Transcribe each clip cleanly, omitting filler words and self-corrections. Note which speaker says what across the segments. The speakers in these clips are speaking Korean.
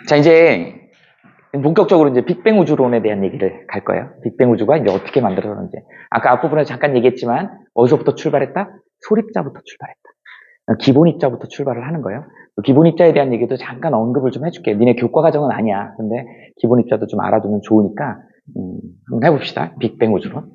Speaker 1: 자, 이제 본격적으로 이제 빅뱅 우주론에 대한 얘기를 갈 거예요. 빅뱅 우주가 이제 어떻게 만들어졌는지. 아까 앞부분에 잠깐 얘기했지만 어디서부터 출발했다? 소립자부터 출발했다. 기본 입자부터 출발을 하는 거예요. 기본 입자에 대한 얘기도 잠깐 언급을 좀 해줄게. 니네 교과 과정은 아니야. 근데 기본 입자도 좀 알아두면 좋으니까 한번 해봅시다. 빅뱅 우주론.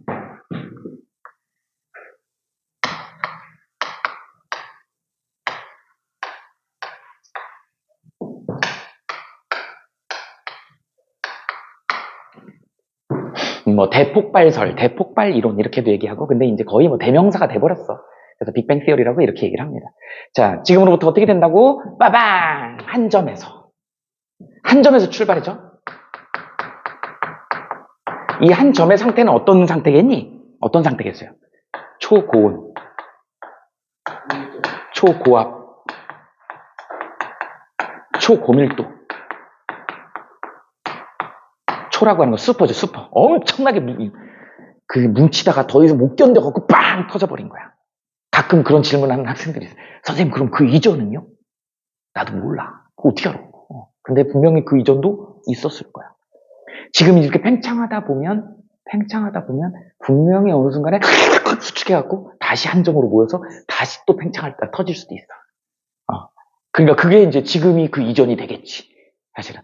Speaker 1: 뭐 대폭발설, 대폭발 이론 이렇게도 얘기하고, 근데 이제 거의 뭐 대명사가 돼버렸어. 그래서 빅뱅 시어리라고 이렇게 얘기를 합니다. 자, 지금으로부터 어떻게 된다고? 빠방! 한 점에서 출발했죠? 이 한 점의 상태는 어떤 상태겠니? 어떤 상태겠어요? 초고온, 초고압, 초고밀도. 초라고 하는 건 슈퍼죠, 슈퍼. 엄청나게 뭉치다가 더 이상 못 견뎌갖고 빵 터져버린 거야. 가끔 그런 질문을 하는 학생들이 있어요. 선생님, 그럼 그 이전은요? 나도 몰라. 그거 어떻게 알아? 근데 분명히 그 이전도 있었을 거야. 지금 이렇게 팽창하다 보면 분명히 어느 순간에 수축해갖고 다시 한 점으로 모여서 다시 또 팽창할 때 터질 수도 있어. 그러니까 그게 이제 지금이 그 이전이 되겠지. 사실은.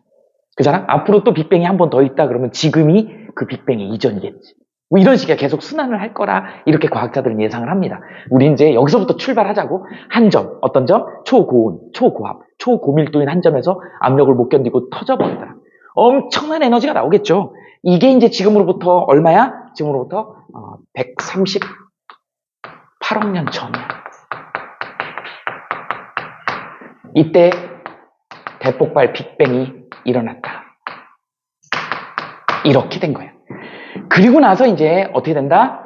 Speaker 1: 그잖아? 앞으로 또 빅뱅이 한 번 더 있다 그러면 지금이 그 빅뱅의 이전이겠지. 뭐 이런 식의 계속 순환을 할 거라 이렇게 과학자들은 예상을 합니다. 우리 이제 여기서부터 출발하자고. 한 점, 어떤 점? 초고온, 초고압, 초고밀도인 한 점에서 압력을 못 견디고 터져버리더라. 엄청난 에너지가 나오겠죠. 이게 이제 지금으로부터 얼마야? 지금으로부터 138억 년 전이야. 이때 대폭발 빅뱅이 일어났다. 이렇게 된 거예요. 그리고 나서 이제 어떻게 된다?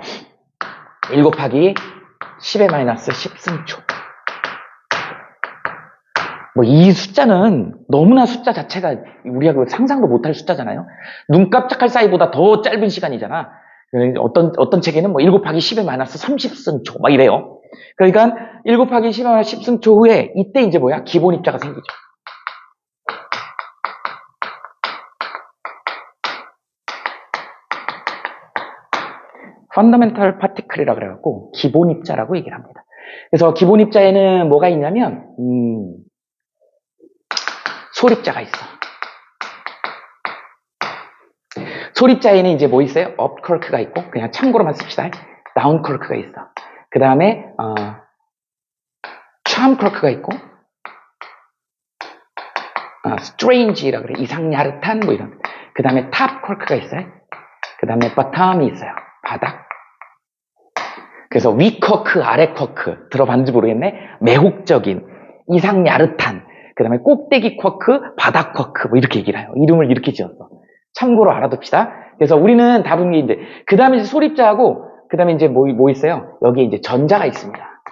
Speaker 1: 1 곱하기 10의 마이너스 10승초. 뭐 이 숫자는 너무나 숫자 자체가 우리가 상상도 못할 숫자잖아요. 눈 깜짝할 사이보다 더 짧은 시간이잖아. 어떤 책에는 뭐 1 곱하기 10의 마이너스 30승초 막 이래요. 그러니까 1 곱하기 10의 마이너스 10승초 후에 이때 이제 뭐야? 기본 입자가 생기죠. 펀더멘털 파티클이라고 그래갖고 기본 입자라고 얘기를 합니다. 그래서 기본 입자에는 뭐가 있냐면 소립자가 있어. 소립자에는 이제 뭐 있어요? 업 컬크가 있고, 그냥 참고로만 씁시다. 다운 컬크가 있어. 그 다음에 참 컬크가 있고, 스트레인지라고 그래. 이상야릇한 뭐 이런. 그 다음에 탑 컬크가 있어요. 그 다음에 버텀이 있어요. 바닥. 그래서 위 쿼크, 아래 쿼크 들어봤는지 모르겠네. 매혹적인, 이상 야릇한, 그 다음에 꼭대기 쿼크, 바닥 쿼크 뭐 이렇게 얘기를 해요. 이름을 이렇게 지었어. 참고로 알아둡시다. 그래서 우리는 다룬 게 이제 그 다음에 이제 소립자하고 그 다음에 이제 뭐 있어요? 여기에 이제 전자가 있습니다.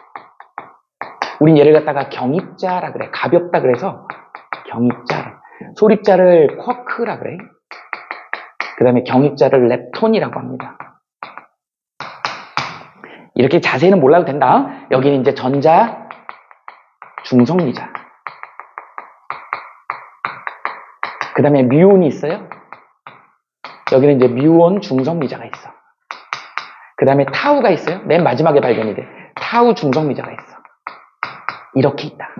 Speaker 1: 우린 얘를 갖다가 경입자라 그래. 가볍다 그래서 경입자. 소립자를 쿼크라 그래. 그 다음에 경입자를 렙톤이라고 합니다. 이렇게 자세히는 몰라도 된다. 여기는 이제 전자 중성미자. 그 다음에 뮤온이 있어요. 여기는 이제 뮤온 중성미자가 있어. 그 다음에 타우가 있어요. 맨 마지막에 발견이 돼. 타우 중성미자가 있어. 이렇게 있다.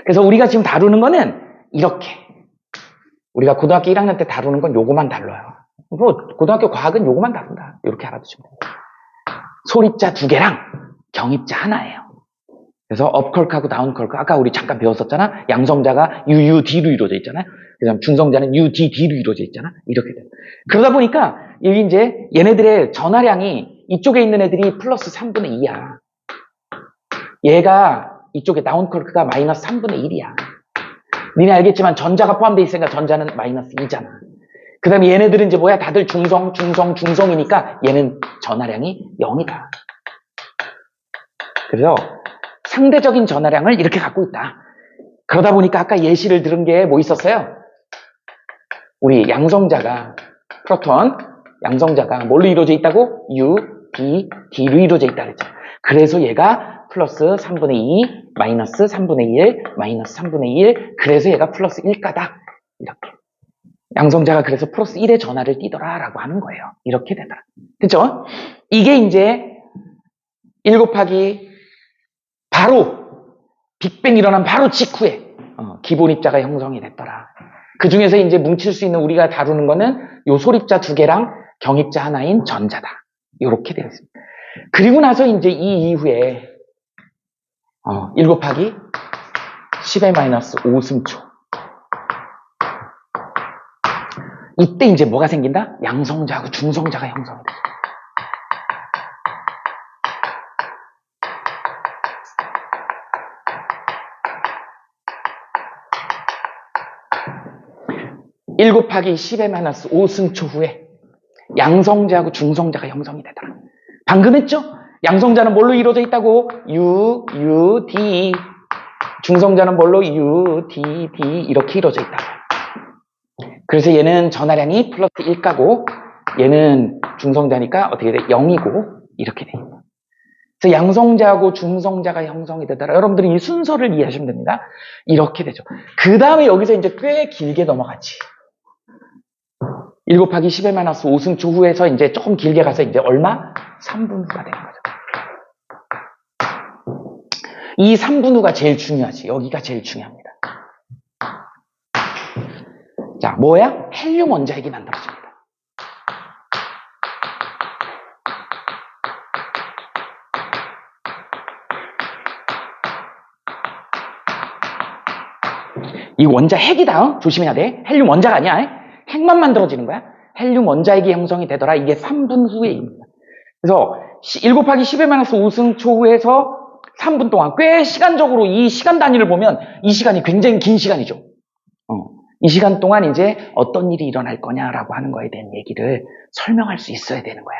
Speaker 1: 그래서 우리가 지금 다루는 거는 이렇게. 우리가 고등학교 1학년 때 다루는 건 요거만 다뤄요. 뭐 고등학교 과학은 요거만 다룬다. 이렇게 알아두시면 됩니다. 소립자 2개랑 경입자 하나예요. 그래서 업컬크하고 다운컬크. 아까 우리 잠깐 배웠었잖아. 양성자가 UUD로 이루어져 있잖아요. 그 다음 중성자는 UDD로 이루어져 있잖아. 이렇게 돼요. 그러다 보니까 여기 이제 얘네들의 전하량이 이쪽에 있는 애들이 플러스 3분의 2야. 얘가 이쪽에 다운컬크가 마이너스 3분의 1이야. 니네 알겠지만 전자가 포함되어 있으니까 전자는 마이너스 2잖아. 그 다음에 얘네들은 이제 뭐야? 다들 중성이니까 얘는 전하량이 0이다. 그래서 상대적인 전하량을 이렇게 갖고 있다. 그러다 보니까 아까 예시를 들은 게 뭐 있었어요? 우리 양성자가, 프로톤, 양성자가 뭘로 이루어져 있다고? U, D, D로 이루어져 있다 그랬죠. 그래서 얘가 플러스 3분의 2, 마이너스 3분의 1, 마이너스 3분의 1. 그래서 얘가 플러스 1가다. 이렇게. 양성자가 그래서 플러스 1의 전하를 띠더라 라고 하는 거예요. 이렇게 되더라. 그쵸? 이게 이제 1 곱하기 바로 빅뱅 일어난 바로 직후에 기본 입자가 형성이 됐더라. 그 중에서 이제 뭉칠 수 있는 우리가 다루는 거는 요 소립자 2개랑 경입자 하나인 전자다. 이렇게 되어 있습니다. 그리고 나서 이제 이 이후에 1 곱하기 10의 마이너스 5승초. 이때 이제 뭐가 생긴다? 양성자하고 중성자가 형성이 돼. (1 곱하기 10의 마이너스 5승초) 후에 양성자하고 중성자가 형성이 되더라. 방금 했죠? 양성자는 뭘로 이루어져 있다고? U, U, D. 중성자는 뭘로? U, D, D 이렇게 이루어져 있다. 그래서 얘는 전하량이 플러스 1가고 얘는 중성자니까 어떻게 돼? 0이고 이렇게 돼. 그래서 양성자하고 중성자가 형성이 되더라. 여러분들이 이 순서를 이해하시면 됩니다. 이렇게 되죠. 그 다음에 여기서 이제 꽤 길게 넘어가지. 1 곱하기 10의 마이너스 5승초 후에서 이제 조금 길게 가서 이제 얼마? 3분 후가 되는 거죠. 이 3분 후가 제일 중요하지. 여기가 제일 중요합니다. 자, 뭐야? 헬륨 원자핵이 만들어집니다. 이 원자핵이다. 조심해야 돼. 헬륨 원자가 아니야. 핵만 만들어지는 거야. 헬륨 원자핵이 형성이 되더라. 이게 3분 후에입니다. 그래서 1 곱하기 10의 마이너스 5승초 후에서 3분 동안 꽤 시간적으로 이 시간 단위를 보면 이 시간이 굉장히 긴 시간이죠. 이 시간 동안 이제 어떤 일이 일어날 거냐라고 하는 거에 대한 얘기를 설명할 수 있어야 되는 거야.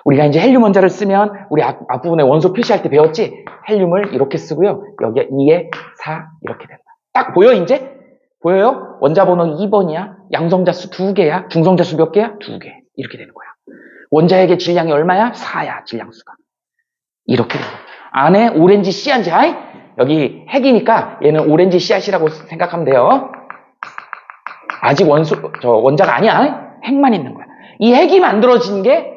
Speaker 1: 우리가 이제 헬륨 원자를 쓰면 우리 앞부분에 원소 표시할 때 배웠지? 헬륨을 이렇게 쓰고요. 여기에 2에 4 이렇게 된다. 딱 보여 이제? 보여요? 원자 번호 2번이야. 양성자 수 2개야. 중성자 수 몇 개야? 2개. 이렇게 되는 거야. 원자핵의 질량이 얼마야? 4야. 질량수가. 이렇게 되는 거야. 안에 오렌지 씨앗이야. 여기 핵이니까 얘는 오렌지 씨앗이라고 생각하면 돼요. 아직 원자가 아니야. 핵만 있는 거야. 이 핵이 만들어진 게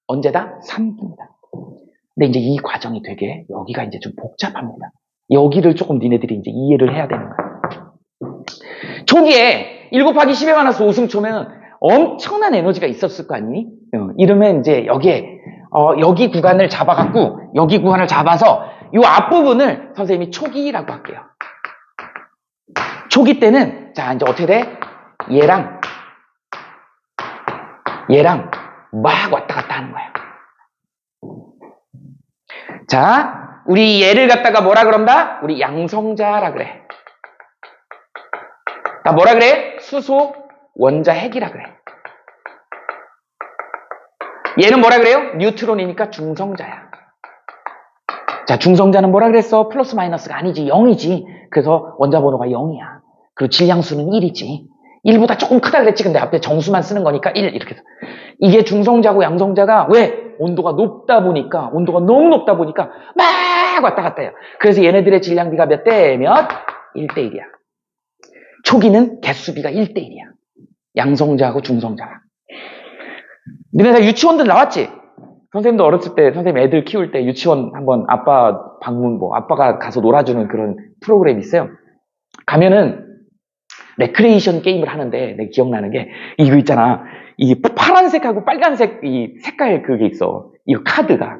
Speaker 1: 언제다? 3분이다. 근데 이제 이 과정이 되게 여기가 이제 좀 복잡합니다. 여기를 조금 니네들이 이제 이해를 해야 되는 거야. 초기에 1 곱하기 10의 마이너스 5승초면 엄청난 에너지가 있었을 거 아니니? 이러면 이제 여기에 여기 구간을 잡아갖고 여기 구간을 잡아서 이 앞부분을 선생님이 초기라고 할게요. 초기 때는 자 이제 어떻게 돼? 얘랑 막 왔다 갔다 하는 거야. 자, 우리 얘를 갖다가 뭐라 그런다? 우리 양성자라 그래. 나 뭐라 그래? 수소 원자핵이라 그래. 얘는 뭐라 그래요? 뉴트론이니까 중성자야. 자, 중성자는 뭐라 그랬어? 플러스 마이너스가 아니지, 0이지. 그래서 원자 번호가 0이야. 그리고 질량수는 1이지. 1보다 조금 크다 그랬지. 근데 앞에 정수만 쓰는 거니까 1 이렇게 해서. 이게 중성자고 양성자가 왜? 온도가 높다 보니까, 온도가 너무 높다 보니까 막 왔다 갔다 해요. 그래서 얘네들의 질량비가 몇 대 몇? 1대 1이야. 초기는 개수비가 1대 1이야. 양성자하고 중성자가. 너네 다 유치원들 나왔지? 선생님도 어렸을 때, 선생님 애들 키울 때 유치원 한번 아빠 방문, 아빠가 가서 놀아주는 그런 프로그램이 있어요. 가면은, 레크레이션 게임을 하는데, 내가 기억나는 게, 이거 있잖아. 이 파란색하고 빨간색, 이 색깔 그게 있어. 이 카드가.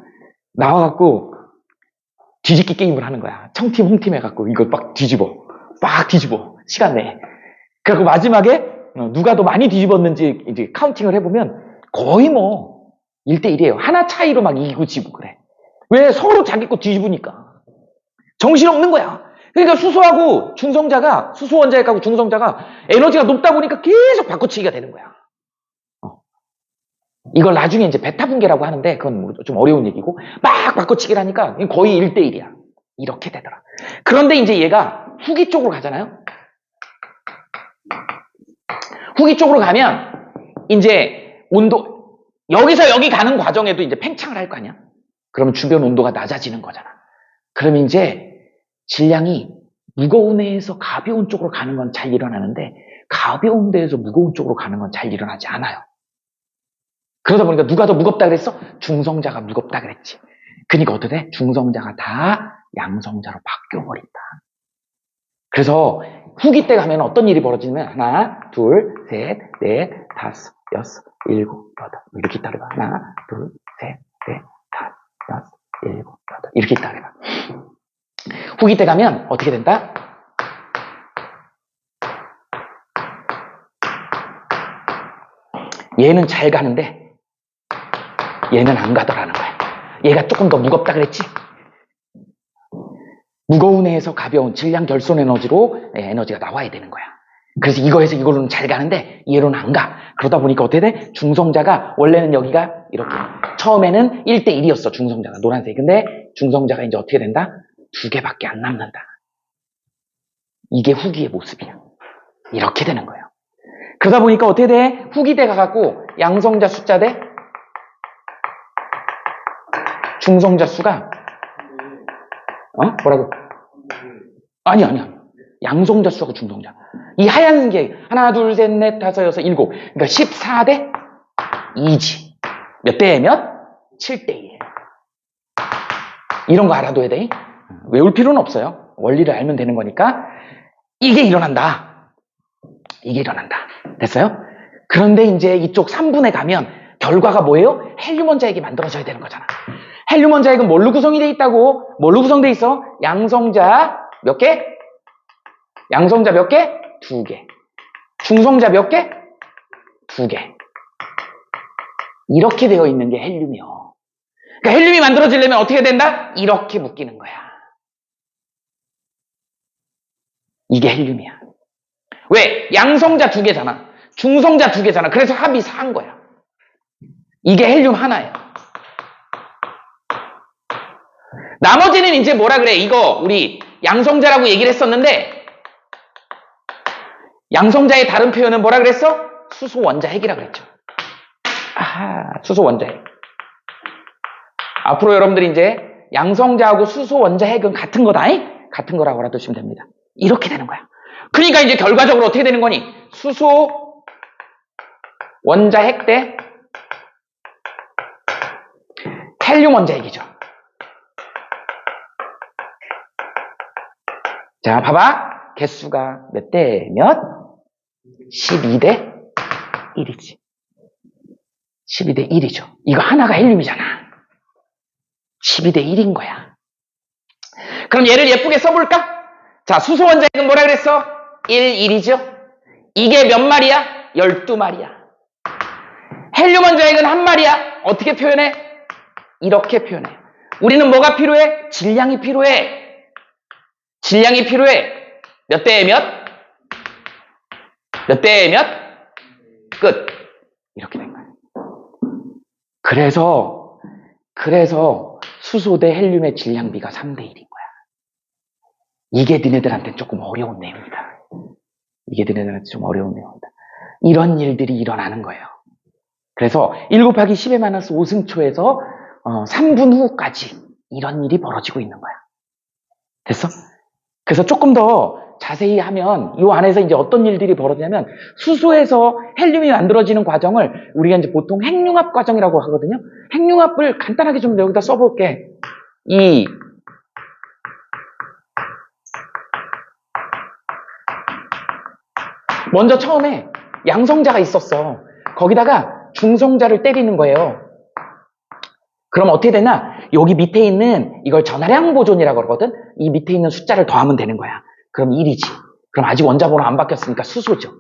Speaker 1: 나와갖고, 뒤집기 게임을 하는 거야. 청팀, 홍팀 해갖고, 이거 막 뒤집어. 시간 내에. 그래갖고 마지막에, 누가 더 많이 뒤집었는지 이제 카운팅을 해보면, 거의 1대1이에요. 하나 차이로 막 이기고 지고 그래. 왜? 서로 자기 거 뒤집으니까. 정신없는 거야. 그러니까 수소하고 중성자가, 수소 원자핵하고 중성자가 에너지가 높다 보니까 계속 바꿔치기가 되는 거야. 이걸 나중에 이제 베타 분계라고 하는데, 그건 좀 어려운 얘기고, 막 바꿔치기를 하니까 거의 1대1이야. 이렇게 되더라. 그런데 이제 얘가 후기 쪽으로 가잖아요? 후기 쪽으로 가면, 이제 여기서 여기 가는 과정에도 이제 팽창을 할 거 아니야? 그러면 주변 온도가 낮아지는 거잖아. 그럼 이제 질량이 무거운 애에서 가벼운 쪽으로 가는 건 잘 일어나는데 가벼운 데에서 무거운 쪽으로 가는 건 잘 일어나지 않아요. 그러다 보니까 누가 더 무겁다 그랬어? 중성자가 무겁다 그랬지. 그러니까 어떻게 돼? 중성자가 다 양성자로 바뀌어버린다. 그래서 후기 때 가면 어떤 일이 벌어지냐면 하나, 둘, 셋, 넷, 다섯, 여섯, 일곱, 여덟 이렇게 따라가. 하나, 둘, 셋, 넷, 다섯, 여섯, 일곱, 여덟 이렇게 따라가. 후기 때 가면 어떻게 된다? 얘는 잘 가는데 얘는 안 가더라는 거야. 얘가 조금 더 무겁다 그랬지? 무거운 애에서 가벼운 질량 결손 에너지로 에너지가 나와야 되는 거야. 그래서 이거에서 이걸로는 잘 가는데 얘로는 안 가. 그러다 보니까 어떻게 돼? 중성자가 원래는 여기가 이렇게 처음에는 1대1이었어. 중성자가 노란색. 근데 중성자가 이제 어떻게 된다? 2개밖에 안 남는다. 이게 후기의 모습이야. 이렇게 되는 거예요. 그러다 보니까 어떻게 돼? 후기대 가갖고 양성자 숫자 대 중성자 수가 뭐라고? 아니. 양성자 수하고 중성자. 이 하얀 게 하나, 둘, 셋, 넷, 다섯, 여섯, 일곱. 그러니까 14대 2지. 몇 대에 몇? 7대 1. 이런 거 알아둬야 돼. 외울 필요는 없어요. 원리를 알면 되는 거니까. 이게 일어난다. 이게 일어난다. 됐어요? 그런데 이제 이쪽 3분에 가면 결과가 뭐예요? 헬륨 원자핵이 만들어져야 되는 거잖아. 헬륨 원자핵은 뭘로 구성이 돼 있다고? 뭘로 구성돼 있어? 양성자 몇 개? 양성자 몇 개? 2개. 중성자 몇 개? 2개. 이렇게 되어 있는 게 헬륨이요. 그러니까 헬륨이 만들어지려면 어떻게 된다? 이렇게 묶이는 거야. 이게 헬륨이야. 왜? 양성자 2개잖아. 중성자 2개잖아. 그래서 합이 4인 거야. 이게 헬륨 하나예요. 나머지는 이제 뭐라 그래? 이거 우리 양성자라고 얘기를 했었는데 양성자의 다른 표현은 뭐라 그랬어? 수소 원자핵이라 그랬죠. 수소 원자핵. 앞으로 여러분들이 이제 양성자하고 수소 원자핵은 같은 거다. 같은 거라고 알아두시면 됩니다. 이렇게 되는 거야. 그러니까 이제 결과적으로 어떻게 되는 거니? 수소 원자핵 대 헬륨 원자핵이죠. 자, 봐봐. 개수가 몇 대 몇? 12대 1이지. 12대 1이죠. 이거 하나가 헬륨이잖아. 12대 1인 거야. 그럼 얘를 예쁘게 써볼까? 자, 수소 원자핵은 뭐라 그랬어? 1이죠. 이게 몇 마리야? 12마리야. 헬륨 원자핵은 한 마리야. 어떻게 표현해? 이렇게 표현해. 우리는 뭐가 필요해? 질량이 필요해. 질량이 필요해. 몇 대에 몇? 몇 대에 몇? 끝. 이렇게 된 거야. 그래서 수소 대 헬륨의 질량비가 3대 1인 거야. 이게 너네들한테 조금 어려운 내용이다. 이게 너네들한테 좀 어려운 내용이다. 이런 일들이 일어나는 거예요. 그래서 1 곱하기 10의 마이너스 5승초에서 3분 후까지 이런 일이 벌어지고 있는 거야. 됐어? 그래서 조금 더 자세히 하면 이 안에서 이제 어떤 일들이 벌어지냐면 수소에서 헬륨이 만들어지는 과정을 우리가 이제 보통 핵융합 과정이라고 하거든요. 핵융합을 간단하게 좀 여기다 써볼게. 먼저 처음에 양성자가 있었어. 거기다가 중성자를 때리는 거예요. 그럼 어떻게 되나? 여기 밑에 있는 이걸 전하량 보존이라고 그러거든? 이 밑에 있는 숫자를 더하면 되는 거야. 그럼 1이지. 그럼 아직 원자번호 안 바뀌었으니까 수소죠.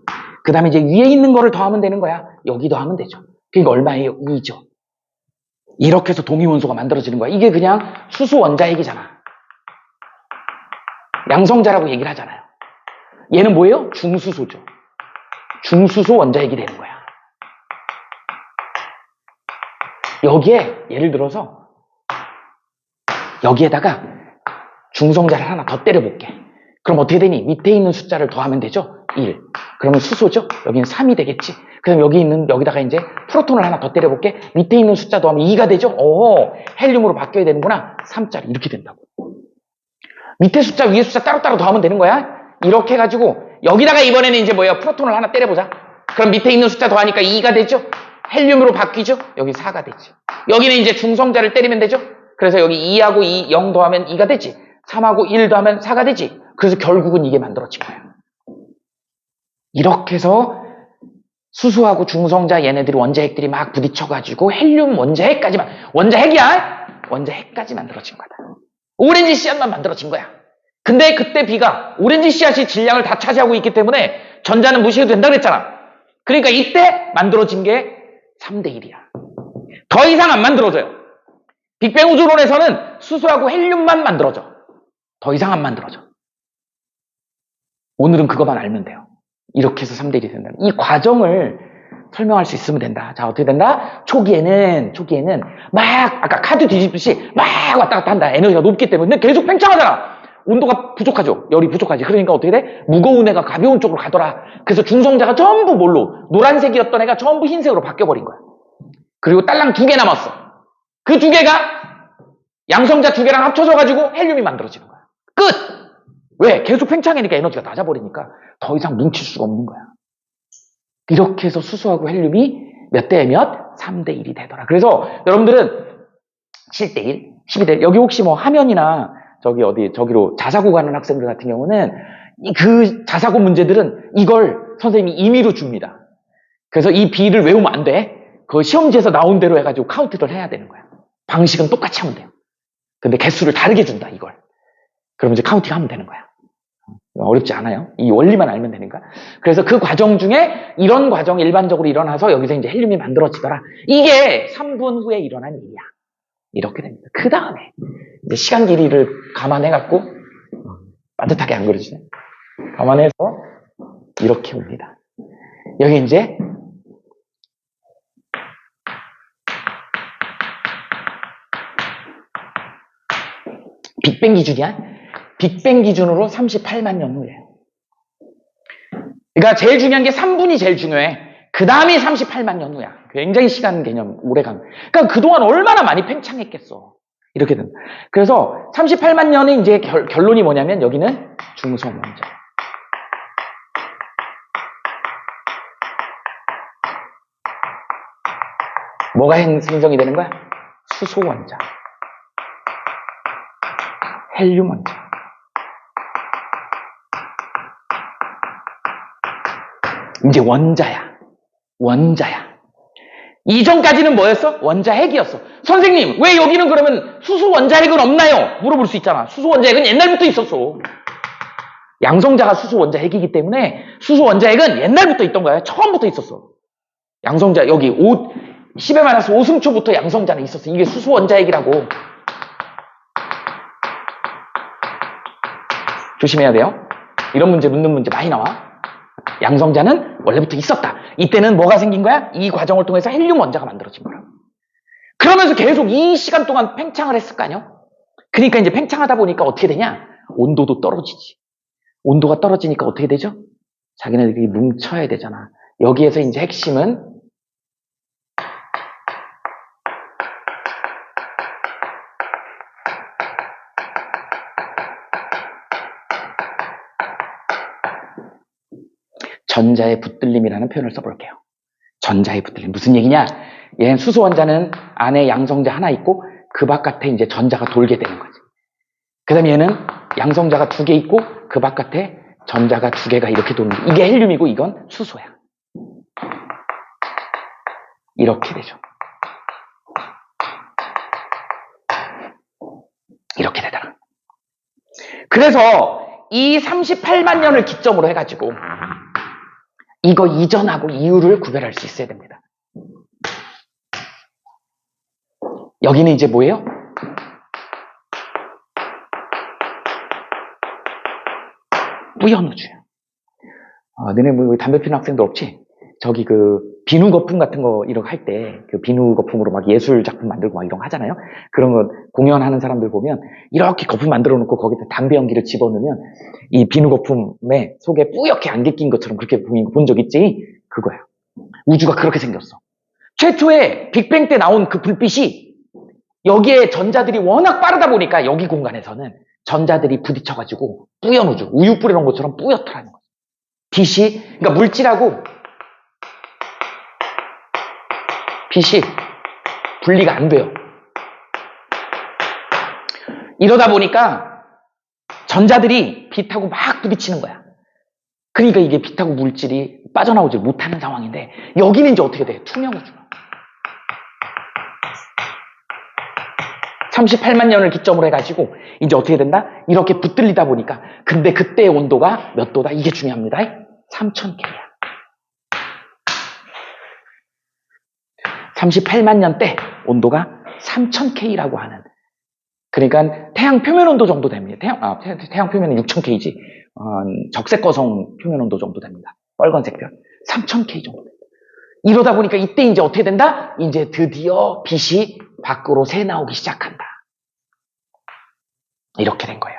Speaker 1: 그 다음에 이제 위에 있는 거를 더하면 되는 거야. 여기도 하면 되죠. 그러니까 얼마예요? 2죠. 이렇게 해서 동위원소가 만들어지는 거야. 이게 그냥 수소 원자핵이잖아. 양성자라고 얘기를 하잖아요. 얘는 뭐예요? 중수소죠. 중수소 원자핵이 되는 거야. 여기에 예를 들어서 여기에다가 중성자를 하나 더 때려볼게. 그럼 어떻게 되니? 밑에 있는 숫자를 더하면 되죠? 1. 그러면 수소죠? 여기는 3이 되겠지? 그럼 여기다가 이제 프로톤을 하나 더 때려볼게. 밑에 있는 숫자 더하면 2가 되죠? 헬륨으로 바뀌어야 되는구나. 3짜리 이렇게 된다고. 밑에 숫자 위에 숫자 따로따로 더하면 되는 거야. 이렇게 해가지고 여기다가 이번에는 이제 뭐예요? 프로톤을 하나 때려보자. 그럼 밑에 있는 숫자 더하니까 2가 되죠? 헬륨으로 바뀌죠? 여기 4가 되지. 여기는 이제 중성자를 때리면 되죠? 그래서 여기 2하고 2, 0 더하면 2가 되지. 3하고 1 더하면 4가 되지. 그래서 결국은 이게 만들어진 거예요. 이렇게 해서 수소하고 중성자 얘네들이 원자핵들이 막 부딪혀가지고 헬륨 원자핵까지만, 원자핵이야? 원자핵까지 만들어진 거다. 오렌지 씨앗만 만들어진 거야. 근데 그때 B가 오렌지 씨앗이 질량을 다 차지하고 있기 때문에 전자는 무시해도 된다 그랬잖아. 그러니까 이때 만들어진 게 3대 1이야. 더 이상 안 만들어져요. 빅뱅 우주론에서는 수소하고 헬륨만 만들어져. 더 이상 안 만들어져. 오늘은 그것만 알면 돼요. 이렇게 해서 3대 1이 된다. 이 과정을 설명할 수 있으면 된다. 자, 어떻게 된다? 초기에는 막 아까 카드 뒤집듯이 막 왔다 갔다 한다. 에너지가 높기 때문에. 근데 계속 팽창하잖아. 온도가 부족하죠. 열이 부족하지. 그러니까 어떻게 돼? 무거운 애가 가벼운 쪽으로 가더라. 그래서 중성자가 전부 뭘로? 노란색이었던 애가 전부 흰색으로 바뀌어버린 거야. 그리고 딸랑 2개 남았어. 그 2개가 양성자 2개랑 합쳐져가지고 헬륨이 만들어지는 거야. 끝! 왜? 계속 팽창하니까 에너지가 낮아버리니까 더 이상 뭉칠 수가 없는 거야. 이렇게 해서 수소하고 헬륨이 몇 대 몇? 3대 1이 되더라. 그래서 여러분들은 7대 1, 12대 1. 여기 혹시 뭐 화면이나 저기로 자사고 가는 학생들 같은 경우는 그 자사고 문제들은 이걸 선생님이 임의로 줍니다. 그래서 이 B를 외우면 안 돼. 그 시험지에서 나온 대로 해가지고 카운트를 해야 되는 거야. 방식은 똑같이 하면 돼요. 근데 개수를 다르게 준다, 이걸. 그럼 이제 카운팅 하면 되는 거야. 어렵지 않아요. 이 원리만 알면 되니까. 그래서 그 과정 중에 이런 과정이 일반적으로 일어나서 여기서 이제 헬륨이 만들어지더라. 이게 3분 후에 일어난 일이야. 이렇게 됩니다. 그 다음에 이제 시간 길이를 감안해갖고 빠듯하게 안 그러지네. 감안해서 이렇게 옵니다. 여기 이제 빅뱅 기준이야. 빅뱅 기준으로 38만 년 후예요. 그러니까 제일 중요한 게 3분이 제일 중요해. 그 다음이 38만 년 후야. 굉장히 시간 개념 오래간. 그러니까 그동안 얼마나 많이 팽창했겠어. 이렇게 된다. 그래서 38만 년의 이제 결론이 뭐냐면 여기는 중성 원자. 뭐가 생성이 되는 거야? 수소 원자. 헬륨 원자. 이제 원자야. 이전까지는 뭐였어? 원자핵이었어. 선생님, 왜 여기는 그러면 수소 원자핵은 없나요? 물어볼 수 있잖아. 수소 원자핵은 옛날부터 있었어. 양성자가 수소 원자핵이기 때문에 수소 원자핵은 옛날부터 있던 거야. 처음부터 있었어. 양성자, 여기 10-5승초부터 양성자는 있었어. 이게 수소 원자핵이라고. 조심해야 돼요. 이런 문제 묻는 문제 많이 나와. 양성자는 원래부터 있었다. 이때는 뭐가 생긴 거야? 이 과정을 통해서 헬륨 원자가 만들어진 거라고. 그러면서 계속 이 시간 동안 팽창을 했을 거 아니야? 그러니까 이제 팽창하다 보니까 어떻게 되냐? 온도도 떨어지지. 온도가 떨어지니까 어떻게 되죠? 자기네들이 뭉쳐야 되잖아. 여기에서 이제 핵심은 전자의 붙들림이라는 표현을 써볼게요. 전자의 붙들림. 무슨 얘기냐? 얘는 수소 원자는 안에 양성자 하나 있고 그 바깥에 이제 전자가 돌게 되는 거지. 그 다음에 얘는 양성자가 2개 있고 그 바깥에 전자가 2개가 이렇게 도는 거지. 이게 헬륨이고 이건 수소야. 이렇게 되죠. 이렇게 되더라. 그래서 이 38만 년을 기점으로 해가지고 이거 이전하고 이후를 구별할 수 있어야 됩니다. 여기는 이제 뭐예요? 뿌연 우주야. 너네 뭐 담배 피는 학생들 없지? 저기 그 비누 거품 같은 거 이런 거 할 때 그 비누 거품으로 막 예술 작품 만들고 막 이런 거 하잖아요. 그런 거 공연하는 사람들 보면 이렇게 거품 만들어 놓고 거기다 담배 연기를 집어넣으면 이 비누 거품에 속에 뿌옇게 안개 낀 것처럼 그렇게 본 적 있지? 그거야. 우주가 그렇게 생겼어. 최초에 빅뱅 때 나온 그 불빛이 여기에 전자들이 워낙 빠르다 보니까 여기 공간에서는 전자들이 부딪혀가지고 뿌연 우주, 우유 뿌려놓은 것처럼 뿌옇더라는 거죠. 빛이, 그러니까 물질하고 빛이 분리가 안 돼요. 이러다 보니까 전자들이 빛하고 막 부딪히는 거야. 그러니까 이게 빛하고 물질이 빠져나오지 못하는 상황인데, 여기는 이제 어떻게 돼? 투명 우주. 38만 년을 기점으로 해가지고 이제 어떻게 된다? 이렇게 붙들리다 보니까, 근데 그때의 온도가 몇 도다? 이게 중요합니다. 3000K야. 38만 년 때 온도가 3000K라고 하는, 그러니까 태양 표면 온도 정도 됩니다. 태양 표면은 6000K지. 적색거성 표면 온도 정도 됩니다. 빨간색 별 3000K 정도 됩니다. 이러다 보니까 이때 이제 어떻게 된다? 이제 드디어 빛이 밖으로 새 나오기 시작한다. 이렇게 된 거예요.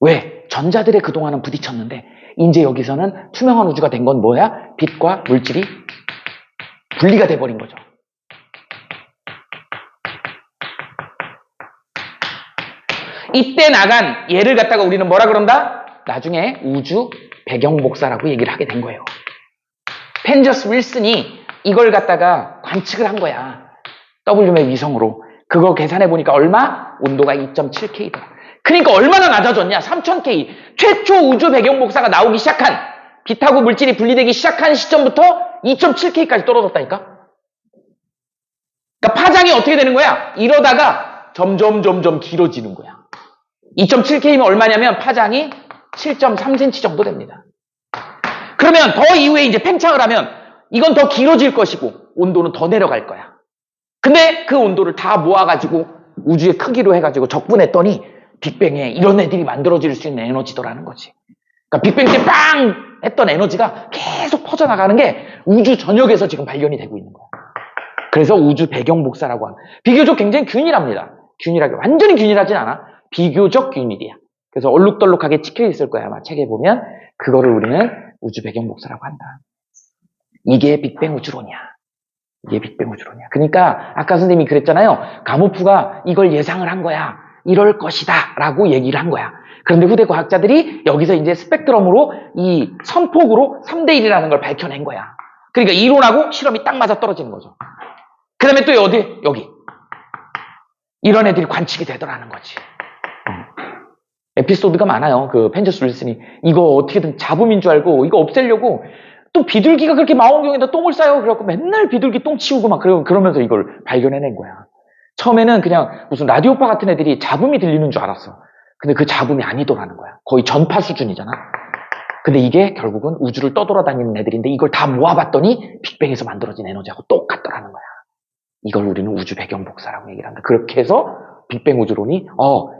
Speaker 1: 왜? 전자들의 그동안은 부딪혔는데 이제 여기서는 투명한 우주가 된 건 뭐야? 빛과 물질이 분리가 돼버린 거죠. 이때 나간 얘를 갖다가 우리는 뭐라 그런다? 나중에 우주 배경 복사라고 얘기를 하게 된 거예요. 펜저스 윌슨이 이걸 갖다가 관측을 한 거야. WMAP 위성으로. 그거 계산해 보니까 얼마? 온도가 2.7K더라. 그러니까 얼마나 낮아졌냐? 3000K. 최초 우주 배경 복사가 나오기 시작한, 빛하고 물질이 분리되기 시작한 시점부터 2.7K까지 떨어졌다니까? 그러니까 파장이 어떻게 되는 거야? 이러다가 점점 길어지는 거야. 2.7K면 얼마냐면 파장이 7.3cm 정도 됩니다. 그러면 더 이후에 이제 팽창을 하면 이건 더 길어질 것이고 온도는 더 내려갈 거야. 근데 그 온도를 다 모아가지고 우주의 크기로 해가지고 적분했더니 빅뱅에 이런 애들이 만들어질 수 있는 에너지더라는 거지. 그러니까 빅뱅 때 빵 했던 에너지가 계속 퍼져나가는 게 우주 전역에서 지금 발견이 되고 있는 거야. 그래서 우주 배경 복사라고 하는, 비교적 굉장히 균일합니다. 균일하게, 완전히 균일하진 않아. 비교적 균일이야. 그래서 얼룩덜룩하게 찍혀 있을 거야. 아마 책에 보면. 그거를 우리는 우주 배경 복사라고 한다. 이게 빅뱅 우주론이야. 이게 빅뱅 우주론이야. 그러니까 아까 선생님이 그랬잖아요. 가모프가 이걸 예상을 한 거야. 이럴 것이다 라고 얘기를 한 거야. 그런데 후대 과학자들이 여기서 이제 스펙트럼으로 이 선폭으로 3대1이라는 걸 밝혀낸 거야. 그러니까 이론하고 실험이 딱 맞아 떨어지는 거죠. 그 다음에 또 어디? 여기. 이런 애들이 관측이 되더라는 거지. 에피소드가 많아요. 그 펜저스 윌슨이 이거 어떻게든 잡음인 줄 알고 이거 없애려고 또 비둘기가 그렇게 망원경에다 똥을 싸요. 그래갖고 맨날 비둘기 똥 치우고 막 그러면서 이걸 발견해낸 거야. 처음에는 그냥 무슨 라디오파 같은 애들이 잡음이 들리는 줄 알았어. 근데 그 잡음이 아니더라는 거야. 거의 전파 수준이잖아. 근데 이게 결국은 우주를 떠돌아다니는 애들인데 이걸 다 모아봤더니 빅뱅에서 만들어진 에너지하고 똑같더라는 거야. 이걸 우리는 우주 배경 복사라고 얘기를 한다. 그렇게 해서 빅뱅 우주론이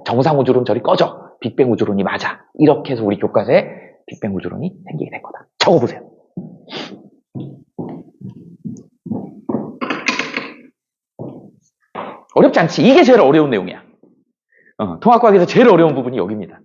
Speaker 1: 정상 우주론 저리 꺼져. 빅뱅 우주론이 맞아. 이렇게 해서 우리 교과서에 빅뱅 우주론이 생기게 된 거다. 적어보세요. 어렵지 않지? 이게 제일 어려운 내용이야. 통합과학에서 제일 어려운 부분이 여기입니다.